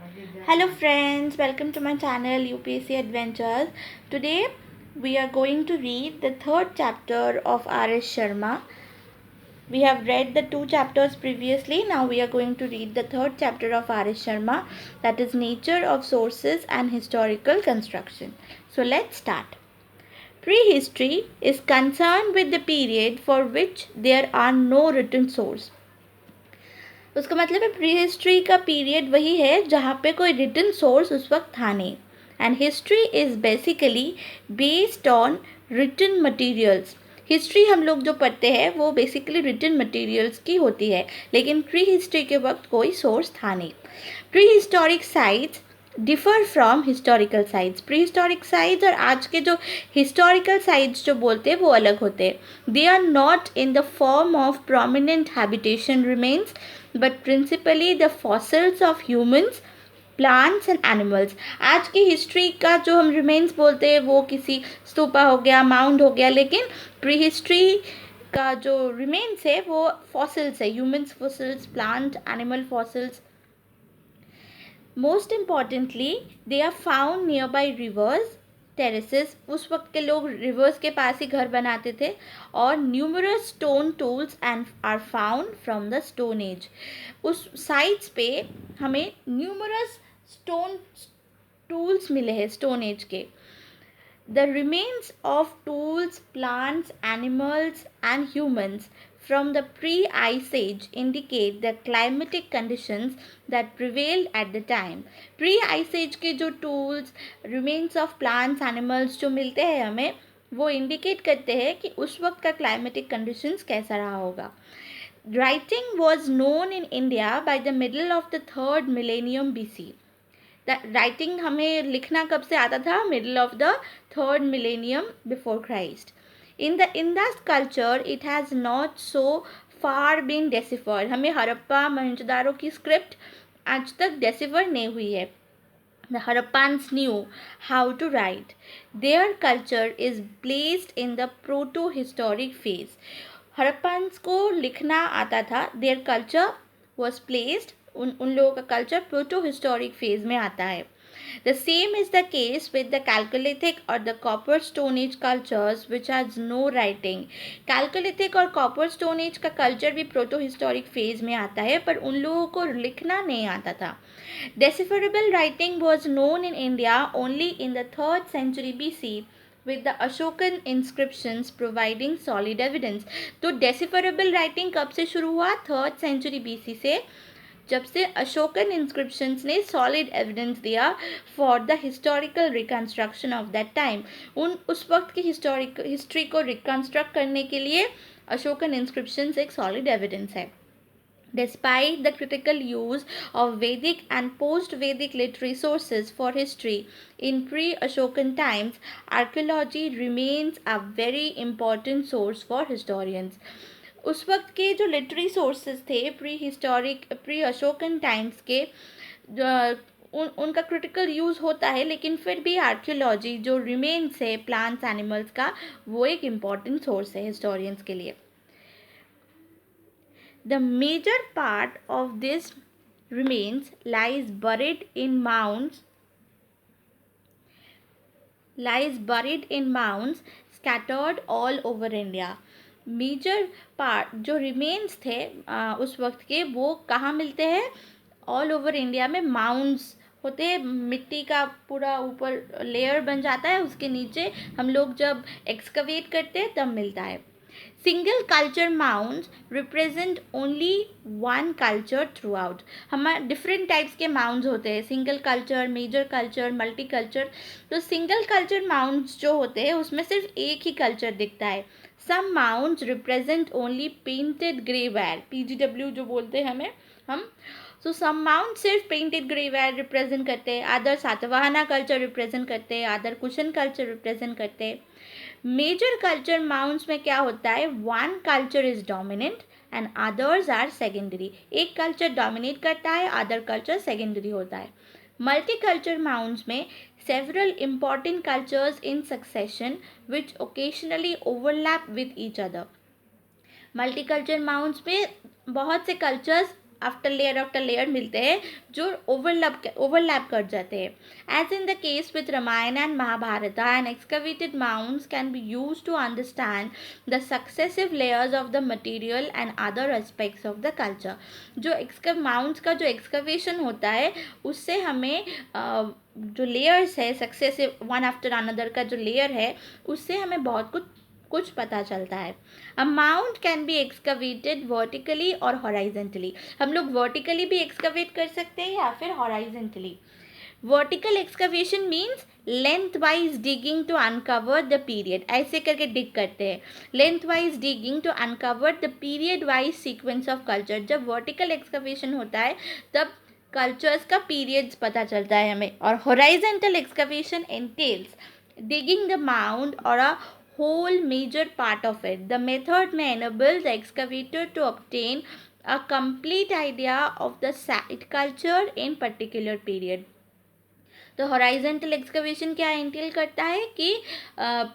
Hello friends, welcome to my channel UPSC Adventures. Today we are going to read the third chapter of R.S. Sharma. We have read the two chapters previously. Now we are going to read the third chapter of R.S. Sharma, that is Nature of Sources and Historical Construction. So let's start. Prehistory is concerned with the period for which there are no written source. उसका मतलब है pre history का period वही है जहाँ पे कोई written source उस वक्त था नहीं. And history is basically based on written materials. History हम लोग जो पढ़ते हैं वो बेसिकली रिटन मटेरियल्स की होती है, लेकिन प्री हिस्ट्री के वक्त कोई सोर्स था नहीं. Pre historic sites differ from historical sites. Pre historic sites और आज के जो हिस्टोरिकल साइट्स जो बोलते हैं वो अलग होते हैं. They are not in the form of prominent habitation remains but principally the fossils of humans, plants and animals. आज की हिस्ट्री का जो हम रिमेन्स बोलते हैं वो किसी स्तूपा हो गया, माउंड हो गया, लेकिन प्री हिस्ट्री का जो रिमेन्स है वो फॉसिल्स है, humans fossils, plant animal fossils. Most importantly they are found near by rivers, terraces. उस वक्त के लोग रिवर्स के पास ही घर बनाते थे. और numerous stone tools and are found from the stone age. उस साइट्स पे हमें न्यूमरस स्टोन टूल्स मिले हैं स्टोन एज के. The remains of tools, plants, animals and humans from the pre-ice age indicate the climatic conditions that prevailed at the time. Pre-ice age के जो tools, remains of plants, animals जो मिलते हैं हमें, वो indicate करते हैं कि उस वक्त का climatic conditions कैसा रहा होगा. Writing was known in India by the middle of the 3rd millennium BC. Writing हमें लिखना कब से आता था? Middle of the 3rd millennium before Christ. In the Indus culture, it has not so far been deciphered. हमें हड़प्पा मोहनजोदारो की script आज तक डेसिफर नहीं हुई है. The Harappans knew how to write. Their culture is placed in the proto-historic phase. Harappans को लिखना आता था. Their culture was placed, उन लोगों का कल्चर प्रोटो हिस्टोरिक फेज में आता है. The same is the case with the Chalcolithic or the Copper Stone Age cultures which has no writing. Chalcolithic और Copper Stone Age का कल्चर भी proto historic phase में आता है, पर उन लोगों को लिखना नहीं आता था. Decipherable writing was known in India only in the 3rd century BC with the Ashokan inscriptions providing solid evidence. तो decipherable writing कब से शुरू हुआ? 3rd century BC से, जब से अशोकन इंस्क्रिप्शंस ने सॉलिड एविडेंस दिया for the historical reconstruction of that time. उस वक्त की हिस्ट्री को रिकन्स्ट्रक्ट करने के लिए अशोकन इंस्क्रिप्शंस एक सॉलिड एविडेंस है. Despite the critical use of Vedic and post-Vedic literary sources for history in pre-Ashokan times, archaeology remains a very important source for historians. उस वक्त के जो लिटरेरी सोर्सेज थे प्री अशोकन टाइम्स के, उनका क्रिटिकल यूज़ होता है, लेकिन फिर भी आर्कियोलॉजी जो रिमेन्स है प्लांट्स एनिमल्स का, वो एक इम्पॉर्टेंट सोर्स है हिस्टोरियंस के लिए. The major part of this remains lies buried in mounds scattered all over India. Major part जो रिमेन्स थे उस वक्त के, वो कहाँ मिलते हैं? ऑल ओवर इंडिया में माउंड्स होते हैं. मिट्टी का पूरा ऊपर लेयर बन जाता है, उसके नीचे हम लोग जब एक्सकवेट करते हैं तब मिलता है. Single culture mounds represent only one culture throughout. हमारे डिफरेंट टाइप्स के माउंड्स होते हैं, single culture, major culture, multi culture. तो सिंगल कल्चर माउंड्स जो होते हैं उसमें सिर्फ एक ही कल्चर दिखता है. Some mounds represent only painted grey ware, PGW जो बोलते हैं हम. So some mounds सिर्फ painted grey ware represent करते हैं, अदर सातवाहना कल्चर represent करते हैं, अदर कुशन कल्चर represent करते हैं. मेजर कल्चर माउंड्स में क्या होता है? One culture is dominant and others are secondary. एक कल्चर डोमिनेट करता है, अदर कल्चर सेकेंडरी होता है. Multicultural mounds में several important cultures in succession which occasionally overlap with each other. Multicultural mounds में बहुत से कल्चर्स आफ्टर लेयर मिलते हैं जो ओवरलैप कर जाते हैं। As in the case with Ramayana and Mahabharata, and excavated mounts can be use to understand the successive layers of the material and other aspects of the culture. जो माउंट्स का जो excavation होता है उससे हमें जो लेयर्स है सक्सेसिव वन आफ्टर अनदर का जो लेयर है उससे हमें बहुत कुछ पता चलता है। A mount can be excavated vertically और हॉराइजेंटली। हम लोग वर्टिकली भी एक्सकवेट कर सकते हैं या फिर horizontally. Vertical excavation means length wise digging to uncover the period, ऐसे करके डिग करते हैं, length wise digging to uncover the period wise sequence of culture. जब वर्टिकल एक्सकवेशन होता है तब कल्चर्स का पीरियड्स पता चलता है हमें। और horizontal excavation एंटेल्स digging the mound or a whole major part of it. The method may enable the excavator to obtain a complete idea of the site culture in particular period. तो horizontal excavation क्या Intel करता है कि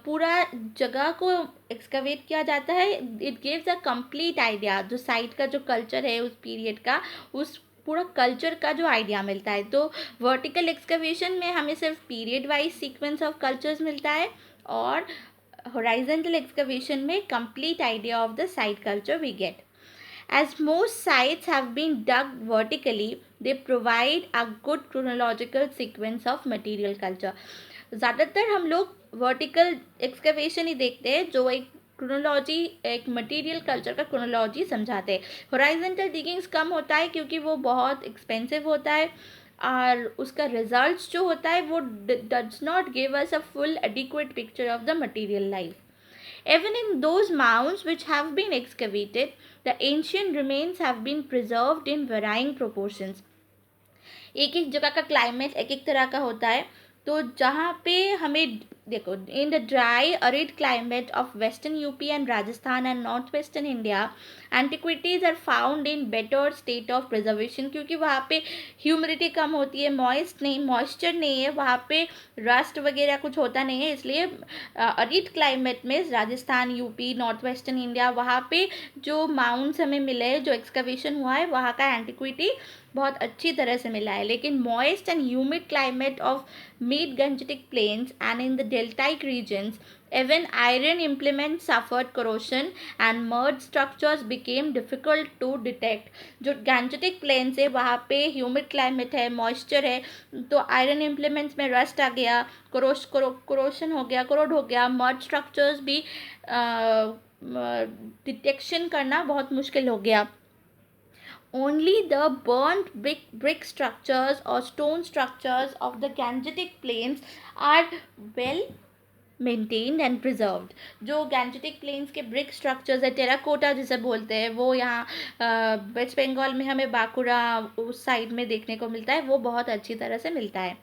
पूरा जगह को excavate किया जाता है। It gives a complete idea, जो साइट का जो कल्चर है उस पीरियड का, उस पूरा कल्चर का जो आइडिया मिलता है। तो वर्टिकल एक्सकवेशन में हमें सिर्फ period wise sequence of cultures मिलता है और horizontal excavation में complete idea of the site culture we get. As most sites have been dug vertically, they provide a good chronological sequence of material culture. ज़्यादातर हम लोग vertical excavation ही देखते हैं जो एक क्रोनोलॉजी, एक मटेरियल कल्चर का क्रोनोलॉजी समझाते हैं। हॉराइजेंटल डिगिंग्स कम होता है क्योंकि वो बहुत एक्सपेंसिव होता है और उसका रिजल्ट्स जो होता है वो does not give us a full adequate picture of the material life. Even in those mounds which have been excavated, the ancient remains have been preserved in varying proportions. एक एक जगह का क्लाइमेट एक एक तरह का होता है। तो जहाँ पे हमें देखो, in the dry arid climate of western UP and Rajasthan and north western India, antiquities are found in better state of preservation, क्योंकि वहाँ पे ह्यूमिडिटी कम होती है, मॉइस्चर नहीं है वहाँ पे, रस्ट वगैरह कुछ होता नहीं है, इसलिए अरिड क्लाइमेट में Rajasthan, UP, north western India, वहाँ पे जो माउंट्स हमें मिले, जो एक्सकवेशन हुआ है, वहाँ का एंटिक्विटी बहुत अच्छी तरह से मिला है। लेकिन moist and humid climate of mid Gangetic plains and in the deltaic regions, even iron implements suffered corrosion and mud structures became difficult to detect. जो गैंजेटिक प्लेन्स है वहाँ पे ह्यूमिड क्लाइमेट है, मॉइस्चर है, तो आयरन इम्प्लीमेंट्स में rust आ गया, corrosion हो गया, कोरोड हो गया, मड स्ट्रक्चर्स भी डिटेक्शन करना बहुत मुश्किल हो गया. Only the burnt brick structures or stone structures of the Gangetic plains are well maintained and preserved. जो गैंजेटिक प्लेन्स के ब्रिक स्ट्रक्चर्स है, टेराकोटा जिसे बोलते हैं, वो यहाँ वेस्ट बंगाल में हमें बांकुड़ा उस साइड में देखने को मिलता है, वो बहुत अच्छी तरह से मिलता है.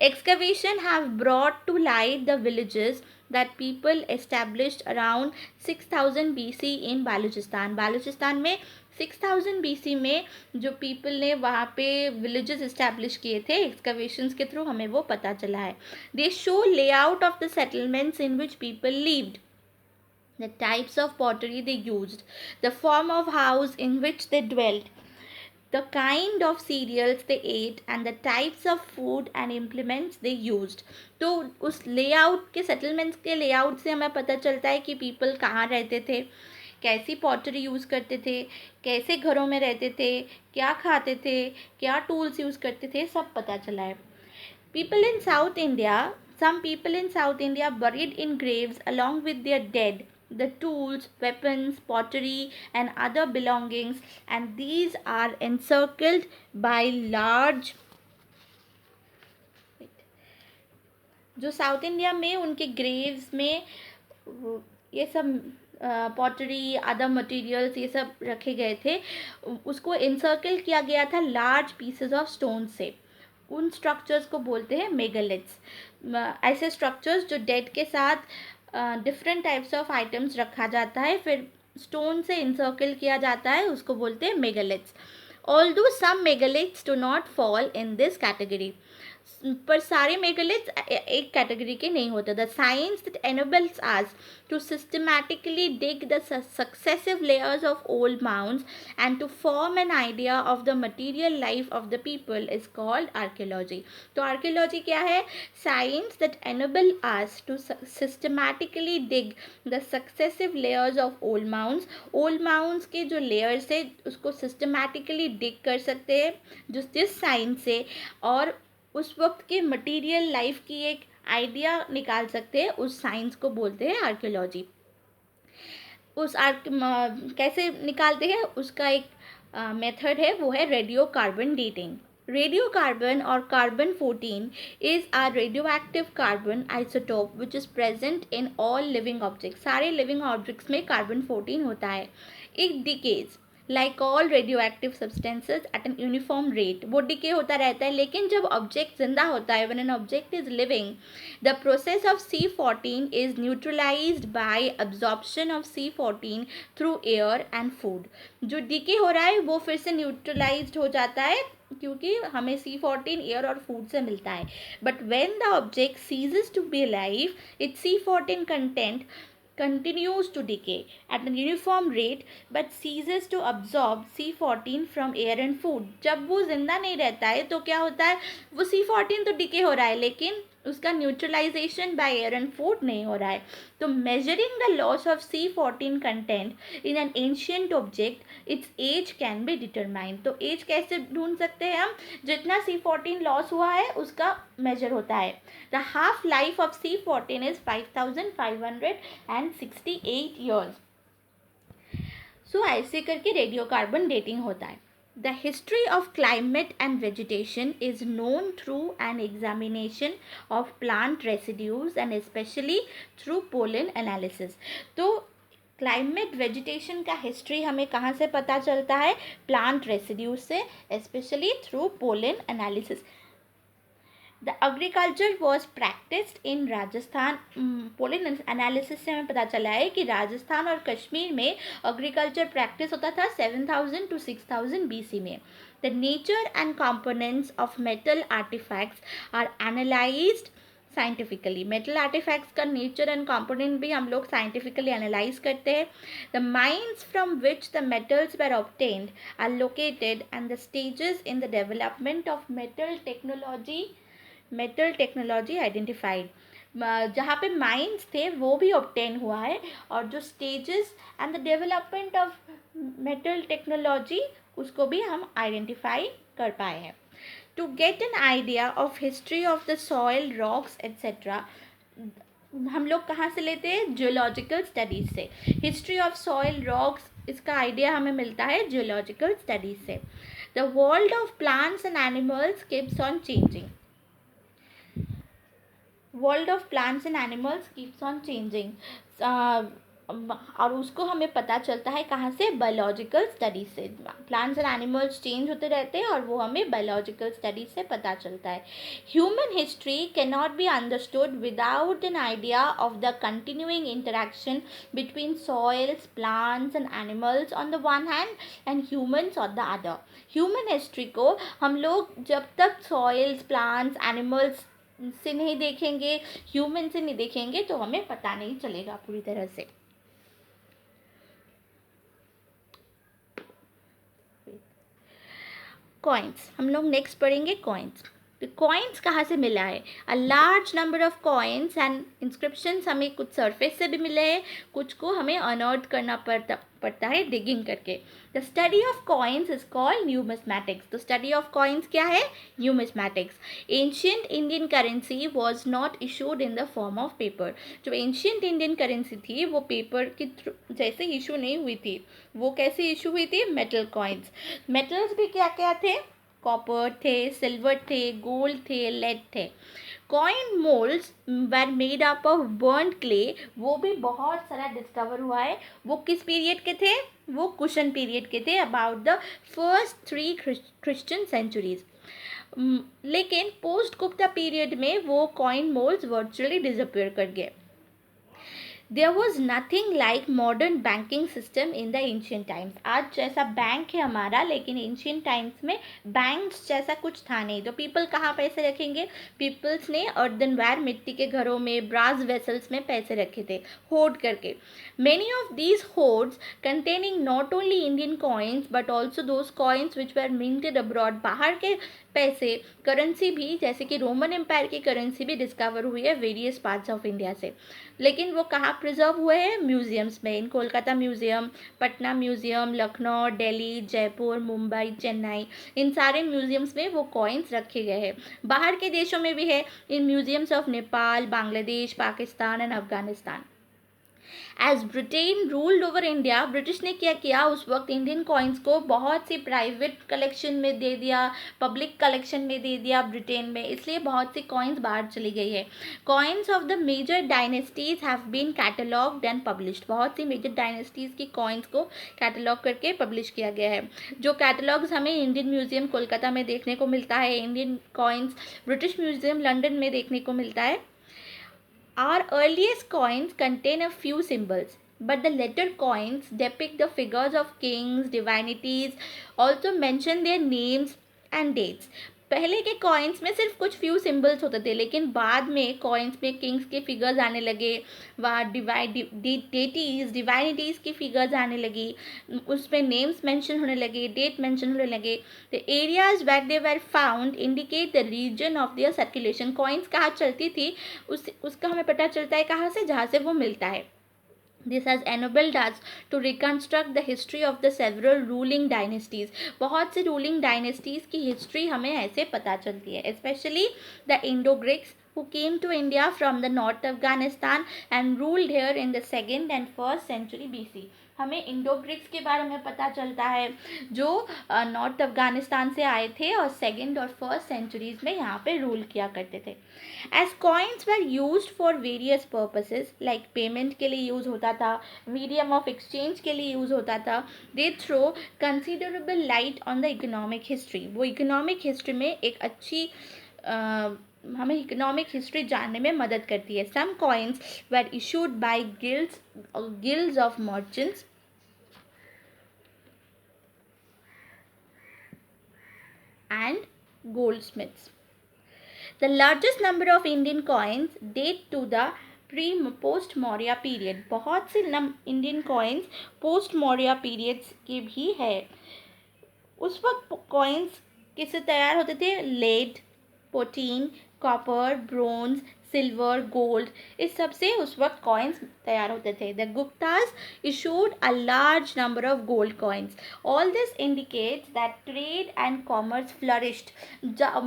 Excavation have brought to light the villages that people established around 6000 BC in Balochistan. Balochistan में 6000 BC में जो पीपल ने वहाँ पे विलेजेस इस्टेब्लिश किए थे, एक्सकवेशंस के थ्रू हमें वो पता चला है. दे show layout of the settlements in which people lived, the types of pottery they used, the form of house in which they dwelt, the kind of cereals they ate and the types of food and implements they used. तो उस layout के, settlements के layout से हमें पता चलता है कि पीपल कहाँ रहते थे, कैसी पॉटरी यूज़ करते थे, कैसे घरों में रहते थे, क्या खाते थे, क्या टूल्स यूज़ करते थे, सब पता चला है. People in South India, some people in South India buried in graves along with their dead the tools, weapons, pottery and other belongings, and these are encircled by large. जो south India में उनके Graves में ये सब pottery, other materials ये सब रखे गए थे, उसको एनसर्कल किया गया था लार्ज पीसेस ऑफ स्टोन से. उन स्ट्रक्चर्स को बोलते हैं मेगालिथ्स. ऐसे स्ट्रक्चर्स जो डेड के साथ डिफरेंट टाइप्स ऑफ आइटम्स रखा जाता है, फिर स्टोन से इंसर्कल किया जाता है, उसको बोलते हैं megaliths. although some megaliths do not fall in this category. पर सारे मेगालिथ्स एक कैटेगरी के नहीं होते. The science that enables us to systematically dig the successive layers of old mounds and to form an idea of the material life of the people is called archaeology. तो archaeology क्या है? Science that enable us to systematically dig the successive layers of old mounds. old mounds के जो layers है उसको systematically dig कर सकते हैं जिस साइंस से, और उस वक्त के मटेरियल लाइफ की एक आइडिया निकाल सकते हैं. उस साइंस को बोलते हैं आर्कियोलॉजी. कैसे निकालते हैं उसका एक मेथड है, वो है radio carbon dating. Radiocarbon or carbon 14 is a radioactive carbon isotope which is present in all living objects. सारे living objects में carbon 14 होता है. It decays like all radioactive substances at an uniform rate. वो decay होता रहता है, लेकिन जब ऑब्जेक्ट जिंदा होता है, when an object is living, the process of C14 is neutralized by absorption of C14 through air and food. जो डिके हो रहा है वो फिर से न्यूट्रलाइज्ड हो जाता है क्योंकि हमें C14 एयर और फूड से मिलता है. But when the object ceases to be live, its C14 content continues to decay at a uniform rate but ceases to absorb C14 from air and food. जब वो जिंदा नहीं रहता है तो क्या होता है, वो C14 तो डिके हो रहा है लेकिन उसका neutralisation by air and food नहीं हो रहा है. तो measuring the loss of C14 content in an ancient object, its age can be determined. तो एज कैसे ढूंढ सकते हैं हम? जितना C14 लॉस हुआ है उसका मेजर होता है. The half life of C14 is 5568 years. So ऐसे करके रेडियोकार्बन डेटिंग होता है. The history of climate and vegetation is known through an examination of plant residues and especially through pollen analysis. तो क्लाइमेट वेजिटेशन का history हमें कहाँ से पता चलता है? प्लांट रेसिड्यूज से, specially through pollen analysis. The agriculture was practised in Rajasthan. Pollen analysis से हमें पता चला है कि राजस्थान और कश्मीर में एग्रीकल्चर प्रैक्टिस होता था 7000 to 6000 BC में. The nature and components of metal artefacts are analysed scientifically. Metal artefacts का नेचर एंड कंपोनेंट भी हम लोग साइंटिफिकली एनालाइज करते हैं. The mines from which the metals were obtained are located and the stages in the development of metal technology identified. जहाँ पे mines थे वो भी ऑब्टेन हुआ है, और जो stages and the development of metal technology उसको भी हम आइडेंटिफाई कर पाए हैं. To get an idea of history of the soil, rocks etcetera, हम लोग कहाँ से लेते हैं? जियोलॉजिकल स्टडीज से. हिस्ट्री ऑफ सॉइल, रॉक्स, इसका आइडिया हमें मिलता है जियोलॉजिकल स्टडीज से. The world of plants and animals keeps on changing. World of plants and animals keeps on changing, और उसको हमें पता चलता है कहाँ से? बायोलॉजिकल स्टडीज से. प्लांट्स एंड एनिमल्स चेंज होते रहते हैं और वो हमें बायोलॉजिकल स्टडीज से पता चलता है. Human history can not be understood without an idea of the continuing interaction between soils, plants and animals on the one hand and humans on the other. Human history को हम लोग जब तक soils, plants, animals से नहीं देखेंगे, human से नहीं देखेंगे, तो हमें पता नहीं चलेगा पूरी तरह से. कॉइन्स, हम लोग नेक्स्ट पढ़ेंगे कॉइन्स. तो कॉइन्स कहाँ से मिला है? अ large number of coins and inscriptions हमें कुछ सरफेस से भी मिले हैं, कुछ को हमें अनअर्थ करना पड़ता है डिगिंग करके. The study of coins is called numismatics. तो स्टडी ऑफ कॉइन्स क्या है? Numismatics. Ancient Indian currency was not issued in the form of paper. जो एंशियंट इंडियन करेंसी थी वो पेपर के थ्रू जैसे इशू नहीं हुई थी. वो कैसे इशू हुई थी? Metal coins. मेटल्स भी क्या क्या थे? कॉपर थे, सिल्वर थे, गोल्ड थे, लेड थे. Coin moulds were made up of burned clay. वो भी बहुत सारा डिस्कवर हुआ है. वो किस पीरियड के थे? वो कुशन पीरियड के थे, about the first 3 Christian centuries. लेकिन पोस्ट गुप्ता पीरियड में वो कॉइन मोल्ड्स वर्चुअली डिसअपियर कर गए. There was nothing like modern banking system in the ancient times. आज जैसा बैंक है हमारा, लेकिन एंशियंट टाइम्स में बैंक्स जैसा कुछ था नहीं. तो पीपल कहाँ पैसे रखेंगे? पीपल्स ने अर्दनवेयर, मिट्टी के घरों में, ब्रास वेसल्स में पैसे रखे थे होर्ड करके. Many of these hoards containing not only Indian coins but also those coins which were minted abroad. बाहर के पैसे, करेंसी भी, जैसे कि रोमन एम्पायर की करेंसी भी डिस्कवर हुई है वेरियस पार्ट्स ऑफ इंडिया से. लेकिन वो कहाँ प्रिजर्व हुए हैं? म्यूजियम्स में. इन कोलकाता म्यूजियम, पटना म्यूजियम, लखनऊ, दिल्ली, जयपुर, मुंबई, चेन्नई, इन सारे म्यूजियम्स में वो कॉइन्स रखे गए हैं. बाहर के देशों में भी है, in museums of Nepal, Bangladesh, Pakistan and Afghanistan. As Britain ruled over India, British ने क्या किया उस वक्त? इंडियन कॉइन्स को बहुत सी प्राइवेट कलेक्शन में दे दिया, पब्लिक कलेक्शन में दे दिया ब्रिटेन में, इसलिए बहुत सी कॉइन्स बाहर चली गई है. Coins of the major dynasties have been catalogued and published. बहुत सी मेजर डायनेस्टीज की कॉइन्स को कैटलॉग करके पब्लिश किया गया है. जो कैटलॉग्स हमें इंडियन म्यूजियम कोलकाता में देखने को मिलता है, Indian coins British museum London में देखने को मिलता है. Our earliest coins contain a few symbols, but the later coins depict the figures of kings, divinities, also mention their names and dates. पहले के कॉइन्स में सिर्फ कुछ फ्यू सिंबल्स होते थे, लेकिन बाद में कॉइन्स में किंग्स के फिगर्स आने लगे, वहाँ डेटीज, डिवाइनिटीज़ की फिगर्स आने लगी, उसमें नेम्स मेंशन होने लगे, डेट मेंशन होने लगे. The areas where they were found indicate the region of their circulation. Coins कहाँ चलती थी उसका हमें पता चलता है कहाँ से? जहाँ से वो मिलता है. This has enabled us to reconstruct the history of the several ruling dynasties. बहुत से ruling dynasties की history हमें ऐसे पता चलती है. Especially the Indo-Greeks who came to India from the North Afghanistan and ruled here in the 2nd and 1st century BC. हमें Indo Greeks के बारे में पता चलता है जो नॉर्थ अफगानिस्तान से आए थे और 2nd और 1st सेंचुरीज में यहाँ पे रूल किया करते थे. As coins were used for various purposes, like payment के लिए यूज़ होता था, मीडियम ऑफ एक्सचेंज के लिए यूज़ होता था. They throw considerable light on the economic history. वो इकोनॉमिक हिस्ट्री में एक अच्छी हमें इकोनॉमिक हिस्ट्री जानने में मदद करती है. Some coins were issued by guilds of merchants and goldsmiths. The largest number of Indian coins date to the post Maurya period. बहुत से Indian coins post Maurya periods के भी है. उस वक्त कॉइन्स किससे तैयार होते थे? Lead, potin, copper, bronze, silver, gold, इस सब से उस वक्त कॉइन्स तैयार होते थे. The Guptas issued a large number of gold coins. All this indicates that trade and commerce flourished.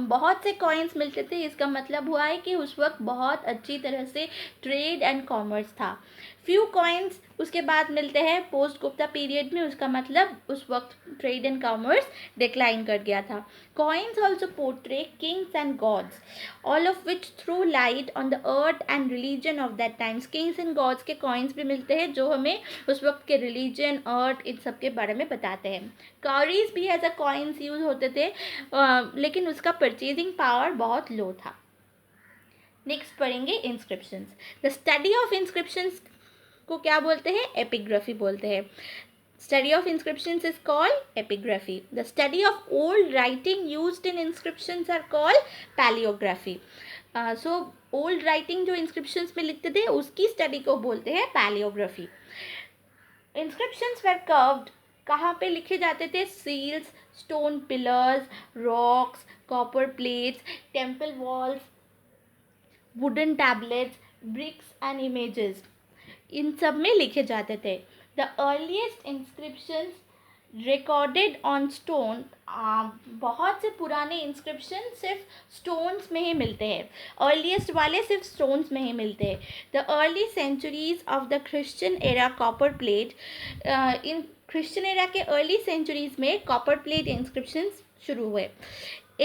बहुत से कॉइन्स मिलते थे, इसका मतलब हुआ है कि उस वक्त बहुत अच्छी तरह से ट्रेड एंड कॉमर्स था. फ्यू कॉइन्स उसके बाद मिलते हैं पोस्ट गुप्ता पीरियड में, उसका मतलब उस वक्त ट्रेड एंड कॉमर्स डिक्लाइन कर गया था. Coins also portray kings and gods, all of which through light on the earth and religion of that times. Kings and gods के कॉइन्स भी मिलते हैं जो हमें उस वक्त के रिलीजन, अर्थ, इन सब के बारे में बताते हैं. कॉरीज भी एज अ कॉइन्स यूज होते थे, लेकिन उसका परचेजिंग पावर बहुत लो था. नेक्स्ट पढ़ेंगे inscriptions. The study of inscriptions को क्या बोलते हैं? एपिग्राफी बोलते हैं. Study of inscriptions is called epigraphy. The study of old writing used in inscriptions are called paleography. So old writing जो inscriptions में लिखते थे उसकी study को बोलते हैं paleography. Inscriptions were carved. कहाँ पे लिखे जाते थे? seals, stone pillars, rocks, copper plates, temple walls, wooden tablets, bricks and images. इन सब में लिखे जाते थे. The earliest inscriptions recorded on stone. बहुत से पुराने इंस्क्रिप्शन सिर्फ स्टोन्स में ही मिलते हैं. अर्लीस्ट वाले सिर्फ स्टोन्स में ही मिलते हैं. The early centuries of the Christian era copper plate. In Christian era के अर्ली सेंचुरीज में कॉपर प्लेट इंस्क्रिप्शंस शुरू हुए.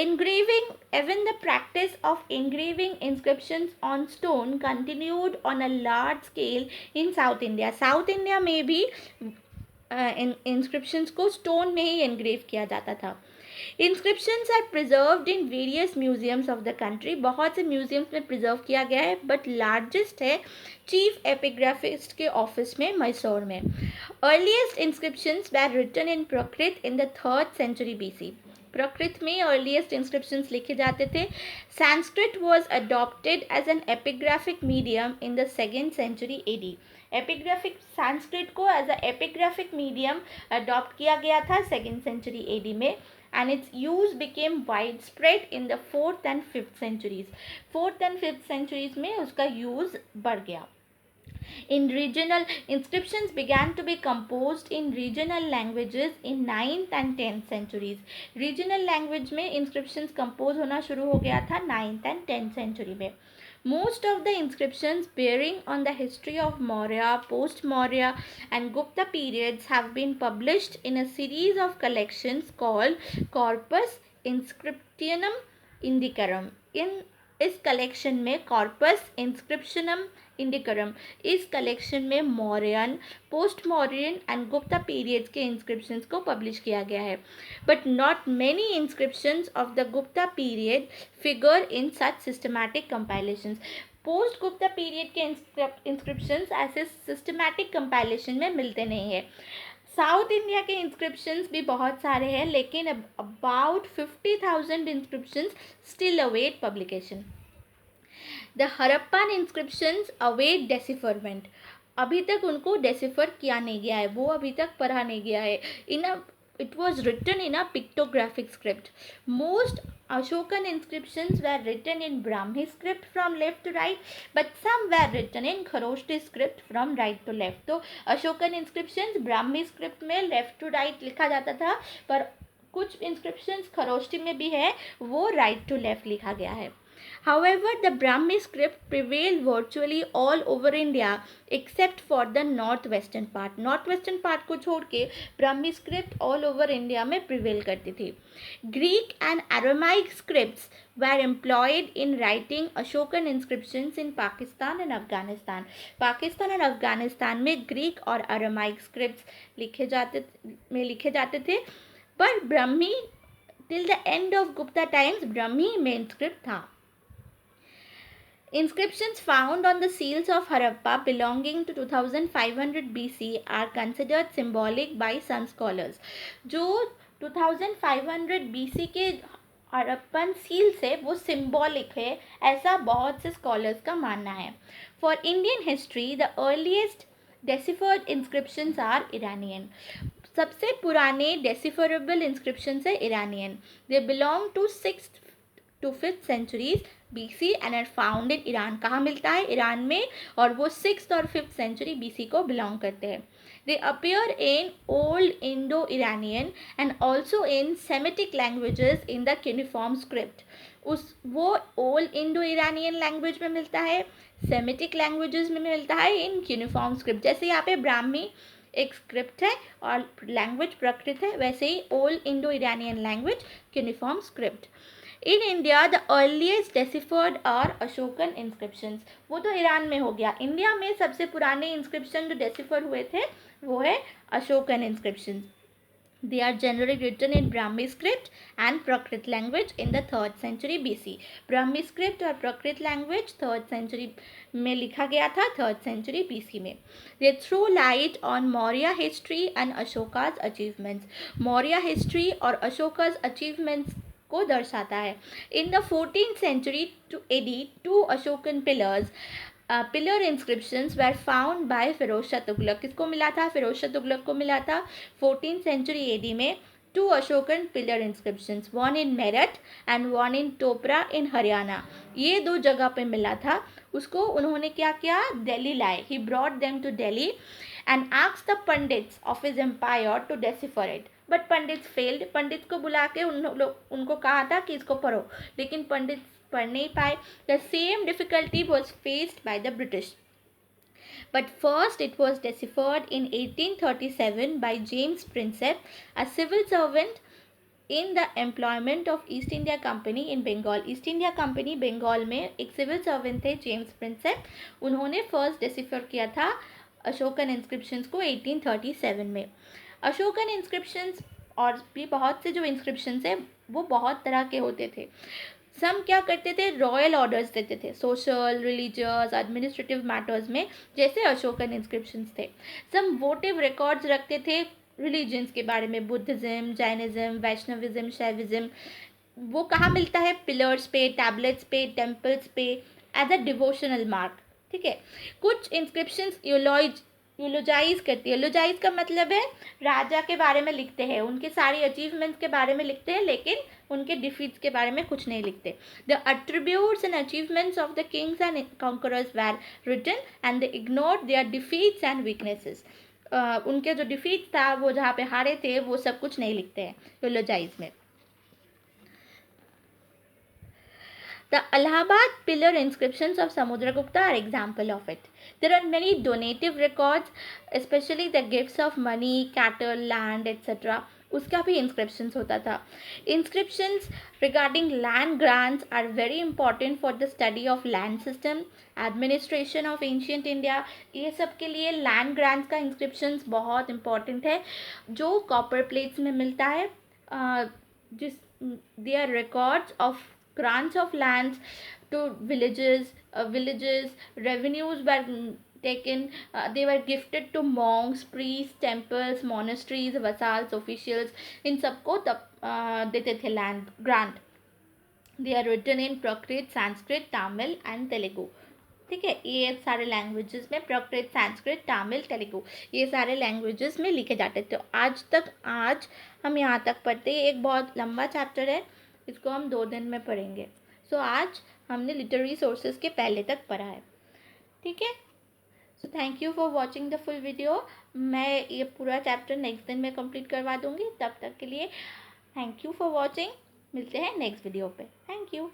Engraving, even the practice of engraving inscriptions on stone continued on a large scale in South India. South India में भी inscriptions को stone में ही engrave किया जाता था. Inscriptions are preserved in various museums of the country, बहुत से museums में प्रिजर्व किया गया है, बट लार्जेस्ट है चीफ एपिग्राफिस्ट के ऑफिस में मैसूर में. Earliest inscriptions were written in Prakrit in the 3rd century BC. Prakrit में अर्लीस्ट इंस्क्रिप्शंस लिखे जाते थे. Sanskrit was adopted as an epigraphic medium in the 2nd century AD. Epigraphic Sanskrit को as a epigraphic medium adopt किया गया था 2nd century AD में, and its use became widespread in the 4th and 5th centuries. 4th and 5th centuries में उसका use बढ़ गया. In regional, inscriptions began to be composed in regional languages in 9th and 10th centuries. Regional language में inscriptions compose होना शुरू हो गया था 9th and 10th century में. Most of the inscriptions bearing on the history of Maurya, post-Maurya and Gupta periods have been published in a series of collections called Corpus Inscriptionum Indicarum. इस collection में corpus इंस्क्रिप्शनम इंडिकरम, इस collection में Mauryan, post Mauryan and Gupta periods के inscriptions को publish किया गया है. But not many inscriptions of the Gupta period figure in such systematic compilations. Post Gupta period के इंस्क्रिप्शंस ऐसे सिस्टमैटिक कंपाइलेशन में मिलते नहीं है. साउथ इंडिया के इंस्क्रिप्शंस भी बहुत सारे हैं, लेकिन about 50,000 inscriptions still await publication. The Harappan inscriptions await decipherment. अभी तक उनको डेसिफर किया नहीं गया है, वो अभी तक पढ़ा नहीं गया है. It was written in a pictographic script. Most Ashokan inscriptions were written in Brahmi script from left to right, but some were written in Kharoshti script from right to left. तो Ashokan inscriptions Brahmi script में left to right लिखा जाता था, पर कुछ inscriptions Kharosthi में भी है, वो right to left लिखा गया है. However, the Brahmi script prevailed virtually all over India except for the northwestern part. Northwestern part को छोड़ के Brahmi script all over India में prevail करती थी. Greek and Aramaic scripts were employed in writing Ashokan inscriptions in Pakistan and Afghanistan. Pakistan और अफगानिस्तान में Greek और Aramaic scripts लिखे जाते थे, पर Brahmi till the end of Gupta times Brahmi main script था. Inscriptions found on the seals of Harappa belonging to 2500 BC are considered symbolic by some scholars. जो 2500 BC के हड़प्पन सील्स है वो सिंबॉलिक है, ऐसा बहुत से स्कॉलर्स का मानना है. For Indian history, the earliest deciphered inscriptions are Iranian. सबसे पुराने डेसिफरेबल इंस्क्रिप्शन है Iranian. They belong to 6th to 5th centuries BC and are found in Iran. कहाँ मिलता है? ईरान में, और वो 6th और 5th century BC को बिलोंग करते हैं. They appear in Old Indo-Iranian and also in Semitic languages in the cuneiform script. वो Old Indo-Iranian language में मिलता है, Semitic languages में मिलता है in cuneiform script. जैसे यहाँ पे ब्राह्मी एक स्क्रिप्ट है और लैंग्वेज प्राकृत है, वैसे ही old Indo Iranian language cuneiform script. In India the earliest deciphered are Ashokan inscriptions. वो तो ईरान में हो गया. इंडिया में सबसे पुराने इंस्क्रिप्शन जो डेसिफर हुए थे वो है Ashokan inscriptions. They are generally written in Brahmi script and Prakrit language in the 3rd century BC. Brahmi script और Prakrit language 3rd century में लिखा गया था, 3rd century BC में. They throw light on Maurya history and Ashoka's achievements. Maurya history और Ashoka's achievements को दर्शाता है. In the 14th century to AD, 2 Ashokan pillars pillar inscriptions were found by Firoz Shah Tughlaq. किसको मिला था? फिरोज शाह तुगलक को मिला था 14th century AD में 2 Ashokan pillar inscriptions, one in Meerut and one in Topra in Haryana. ये 2 जगह पे मिला था. उसको उन्होंने क्या किया? दिल्ली लाए. He brought them to Delhi and asked the pandits of his empire to decipher it, but pandits failed. पंडित को बुला के उनको कहा था कि इसको पढ़ो, लेकिन पंडित पढ़ नहीं पाए. The same difficulty was faced by the British. But first it was deciphered in 1837 by James Prinsep, a civil servant in the employment of East India Company in Bengal. East India Company Bengal में एक civil servant थे James Prinsep. उन्होंने first decipher किया था Ashokan inscriptions को 1837 में. Ashokan inscriptions और भी बहुत से जो इंस्क्रिप्शन है वो बहुत तरह के होते थे। सम क्या करते थे, रॉयल ऑर्डर्स देते थे सोशल, रिलीजियस, एडमिनिस्ट्रेटिव मैटर्स में, जैसे अशोकन इंस्क्रिप्शंस थे। सम वोटिव रिकॉर्ड्स रखते थे रिलीजन्स के बारे में, बुद्धिज्म, जैनिज्म, वैष्णविज्म, शैविज्म। वो कहाँ मिलता है, पिलर्स पे, टैबलेट्स पे, टेम्पल्स पे, एज अ डिवोशनल मार्क। ठीक है। कुछ इंस्क्रिप्शंस यूलोजाइज करती है। यूलोजाइज का मतलब है राजा के बारे में लिखते हैं, उनके सारी अचीवमेंट्स के बारे में लिखते हैं, लेकिन उनके डिफीट्स के बारे में कुछ नहीं लिखते। The attributes and achievements of the kings and conquerors were written and they ignored their defeats and weaknesses. उनके जो डिफीट था, वो जहाँ पे हारे थे, वो सब कुछ नहीं लिखते हैं यूलोजाइज में। The Allahabad pillar inscriptions of Samudragupta are example of it. There are many donative records, especially the gifts of money, cattle, land, etc. उसका भी inscriptions होता था. Inscriptions regarding land grants are very important for the study of land system, administration of ancient India. ये सब के लिए land grants का inscriptions बहुत important है, जो copper plates में मिलता है, जिस they are records of grants of lands to villages, revenues were taken, they were gifted to monks, priests, temples, monasteries, vassals, officials. इन सबको तब देते थे land grant. They are written in Prakrit, Sanskrit, Tamil and Telugu. ठीक है, ये सारे languages में, प्राकृत, संस्कृत, तमिल, तेलुगु, ये सारे लैंग्वेजेस में लिखे जाते थे। आज हम यहाँ तक पढ़ते हैं। एक बहुत लंबा चैप्टर है, इसको हम 2 दिन में पढ़ेंगे। सो आज हमने लिटरेरी सोर्सेज के पहले तक पढ़ा है। ठीक है। So thank you for watching the full video. मैं ये पूरा चैप्टर नेक्स्ट दिन में कंप्लीट करवा दूँगी। तब तक के लिए थैंक यू फॉर वॉचिंग। मिलते हैं नेक्स्ट वीडियो पे। Thank you.